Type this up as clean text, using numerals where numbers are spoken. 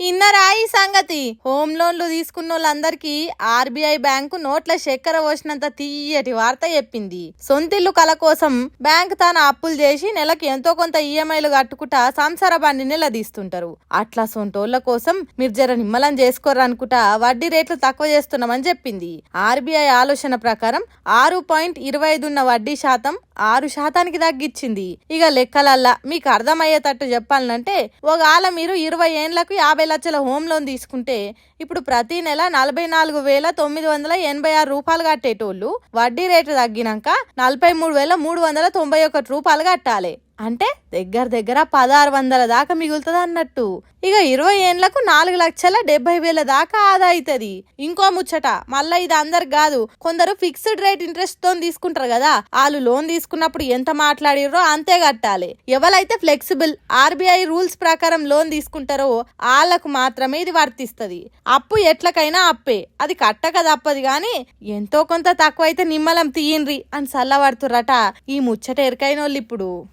ఇన్నరా ఈ సంగతి హోమ్ లోన్లు తీసుకున్న వాళ్ళందరికీ ఆర్బీఐ బ్యాంకు నోట్ల చక్కెర పోసినంత తీయటి వార్త చెప్పింది. సొంతిల్లు కల కోసం బ్యాంకు తాను అప్పులు చేసి నెలకి ఎంతో కొంత ఈఎంఐలు కట్టుకుంటా సంసార బండి నిలదీస్తుంటారు. అట్లా సొంటోళ్ల కోసం మీరు జర నిమ్మలం చేసుకోరనుకుంటా వడ్డీ రేట్లు తక్కువ చేస్తున్నామని చెప్పింది. ఆర్బీఐ ఆలోచన ప్రకారం 6.25 ఉన్న వడ్డీ శాతం 6% తగ్గించింది. ఇక లెక్కలల్లా మీకు అర్థమయ్యేటట్టు చెప్పాలంటే ఒకవేళ మీరు 20 ఏళ్లకు 50 లక్షల హోమ్ లోన్ తీసుకుంటే ఇప్పుడు ప్రతి నెల 44,986 రూపాయలు కట్టేటోళ్ళు వడ్డీ రేటు తగ్గినాక 43,391 రూపాయలు కట్టాలి. అంటే దగ్గర 1600 దాకా మిగులుతుంది అన్నట్టు. ఇక 20 ఏళ్లకు 4,70,000 దాకా ఆదా అవుతుంది. ఇంకో ముచ్చట మళ్ళా ఇది అందరికి కాదు, కొందరు ఫిక్స్డ్ రేట్ ఇంట్రెస్ట్ తో తీసుకుంటారు కదా, వాళ్ళు లోన్ తీసుకున్నప్పుడు ఎంత మాట్లాడిరో అంతే కట్టాలి. ఎవరైతే ఫ్లెక్సిబుల్ ఆర్బీఐ రూల్స్ ప్రకారం లోన్ తీసుకుంటారో వాళ్ళకు మాత్రమే ఇది వర్తిస్తుంది. అప్పు ఎట్లకైనా అప్పే, అది కట్టక తప్పదు గాని ఎంతో కొంత తక్కువ అయితే నిమ్మలం తీయండ్రి అని సల్లబడుతుర్రట ఈ ముచ్చట ఎరకైనోళ్ళు ఇప్పుడు.